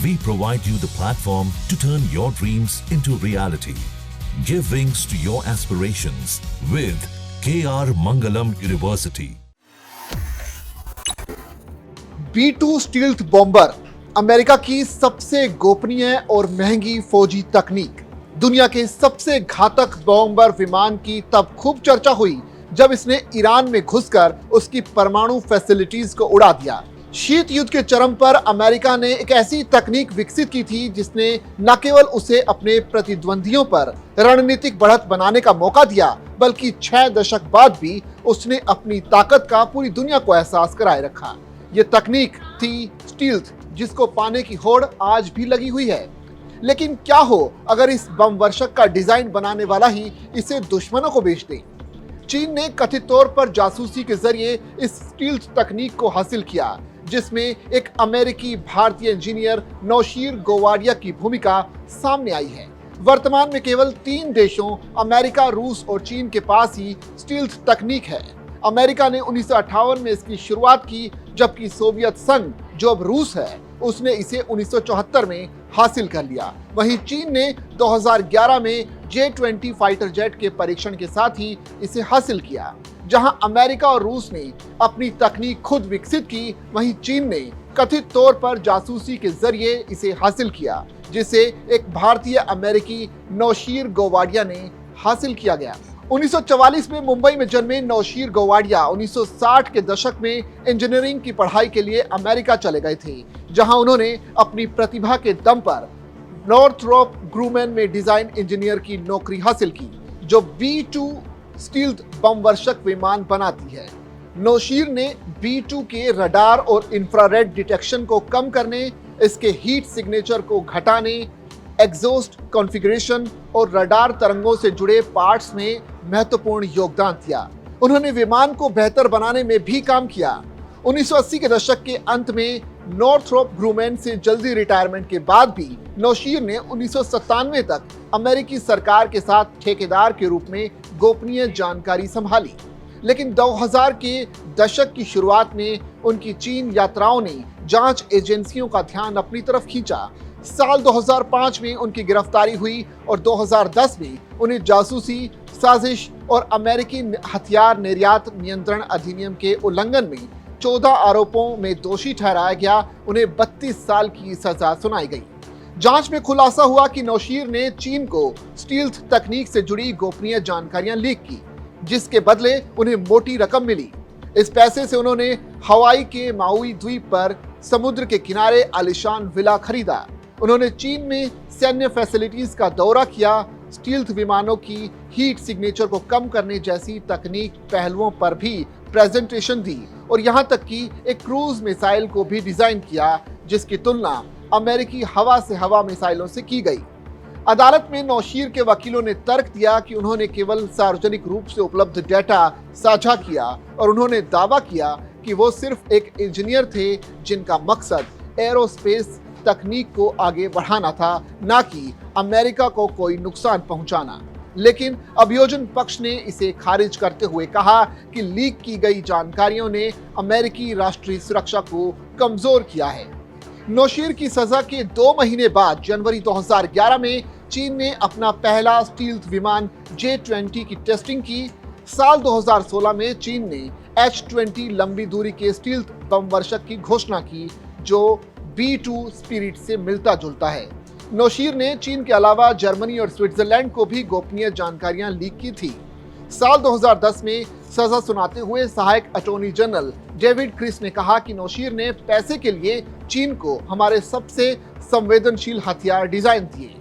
We provide you the platform to turn your dreams into reality. Give wings to your aspirations with KR Mangalam University. B2 stealth bomber America की सबसे गोपनीय और महंगी फौजी तकनीक। दुनिया के सबसे घातक बॉम्बर विमान की तब खूब चर्चा हुई जब इसने ईरान में घुसकर उसकी परमाणु फैसिलिटीज को उड़ा दिया। शीत युद्ध के चरम पर अमेरिका ने एक ऐसी तकनीक विकसित की थी जिसने न केवल उसे अपने प्रतिद्वंदियों पर रणनीतिक बढ़त बनाने का मौका दिया, बल्कि 6 दशक बाद भी उसने अपनी ताकत का पूरी दुनिया को एहसास कराए रखा। ये तकनीक थी स्टील्थ, जिसको पाने की होड़ आज भी लगी हुई है। लेकिन क्या हो अगर इस बम वर्षक का डिजाइन बनाने वाला ही इसे दुश्मनों को बेच दे? चीन ने कथित तौर पर जासूसी के जरिए इस स्टील्थ तकनीक को हासिल किया, जिसमें एक अमेरिकी भारतीय इंजीनियर नौशीर गोवाडिया की भूमिका सामने आई है। वर्तमान में केवल 3 देशों अमेरिका, रूस और चीन के पास ही स्टील्थ तकनीक है। अमेरिका ने 1958 में इसकी शुरुआत की, जबकि सोवियत संघ, जो अब रूस है, उसने इसे 1974 में हासिल कर लिया। वहीं चीन ने 2011 में J-20 फाइटर जेट के परीक्षण के साथ ही इसे हासिल किया। जहां अमेरिका और रूस ने अपनी तकनीक खुद विकसित की, वहीं चीन ने कथित तौर पर जासूसी के जरिए इसे हासिल किया, जिसे एक भारतीय अमेरिकी नौशीर गोवाडिया ने हासिल किया गया। 1944 में मुंबई में जन्मे नौशीर गोवाडिया 1960 के दशक में इंजीनियरिंग की पढ़ाई के लिए अमेरिका चले गए थे, जहां उन्होंने अपनी प्रतिभा के दम पर नॉर्थरोप ग्रूमैन में डिजाइन इंजीनियर की नौकरी हासिल की, जो B2 स्टील्थ बम वर्षक विमान बनाती है। नौशीर ने B2 के रडार और इंफ्रारेड डिटेक्शन को कम करने, इसके हीट सिग्नेचर को घटाने, एग्जॉस्ट कॉन्फ़िगरेशन और रडार तरंगों से जुड़े पार्ट्स में महत्वपूर्ण योगदान दिया। उन्होंने विमान को बेहतर बनाने में भी काम किया। 1980 के दशक के अंत में नॉर्थरोप ग्रूमैन से जल्दी रिटायरमेंट के बाद भी नौशीर ने 1997 तक अमेरिकी सरकार के साथ ठेकेदार के रूप में गोपनीय जानकारी संभाली। लेकिन 2000 के दशक की शुरुआत में उनकी चीन यात्राओं ने जांच एजेंसियों का ध्यान अपनी तरफ खींचा। साल 2005 में उनकी गिरफ्तारी हुई और 2010 में उन्हें जासूसी, साजिश और अमेरिकी हथियार निर्यात नियंत्रण अधिनियम के उल्लंघन में 14 आरोपों में दोषी ठहराया गया। उन्हें 32 साल की सजा सुनाई गई। जांच में खुलासा हुआ कि नौशीर ने चीन को स्टील्थ तकनीक से जुड़ी गोपनीय जानकारियां लीक की, जिसके बदले उन्हें मोटी रकम मिली। इस पैसे से उन्होंने हवाई के माउई द्वीप पर समुद्र के किनारे आलीशान विला खरीदा। उन्होंने चीन में सैन्य फैसिलिटीज का दौरा किया, स्टील्थ विमानों की हीट सिग्नेचर को कम करने जैसी तकनीक पहलुओं पर भी प्रेजेंटेशन दी और यहां तक कि एक क्रूज मिसाइल को भी डिजाइन किया, जिसकी तुलना अमेरिकी हवा से हवा मिसाइलों से की गई। अदालत में नौशीर के वकीलों ने तर्क दिया कि उन्होंने केवल सार्वजनिक रूप से उपलब्ध डेटा साझा किया और उन्होंने दावा किया कि वो सिर्फ एक इंजीनियर थे जिनका मकसद एरोस्पेस तकनीक को आगे बढ़ाना था, ना कि अमेरिका को कोई नुकसान पहुंचाना। लेकिन अभियोजन पक्ष ने इसे खारिज करते हुए कहा कि लीक की गई जानकारियों ने अमेरिकी राष्ट्रीय सुरक्षा को कमजोर किया है। नौशीर की सजा के 2 महीने बाद जनवरी 2011 में चीन ने अपना पहला स्टील्थ विमान J-20 की टेस्टिंग की। साल 2016 में चीन ने H-20 लंबी दूरी के स्टील्थ बम वर्षक की घोषणा की, जो B2 स्पिरिट से मिलता जुलता है। नौशीर ने चीन के अलावा जर्मनी और स्विट्जरलैंड को भी गोपनीय जानकारियां लीक की थी। साल 2010 में सजा सुनाते हुए सहायक अटॉर्नी जनरल डेविड क्रिस ने कहा कि नौशीर ने पैसे के लिए चीन को हमारे सबसे संवेदनशील हथियार डिजाइन दिए।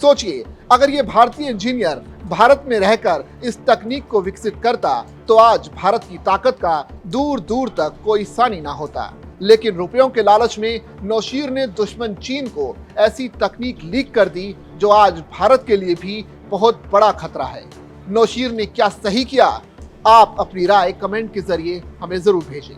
सोचिए, अगर ये भारतीय इंजीनियर भारत में रहकर इस तकनीक को विकसित करता तो आज भारत की ताकत का दूर दूर तक कोई सानी ना होता। लेकिन रुपयों के लालच में नौशीर ने दुश्मन चीन को ऐसी तकनीक लीक कर दी जो आज भारत के लिए भी बहुत बड़ा खतरा है। नौशीर ने क्या सही किया? आप अपनी राय कमेंट के जरिए हमें जरूर भेजें।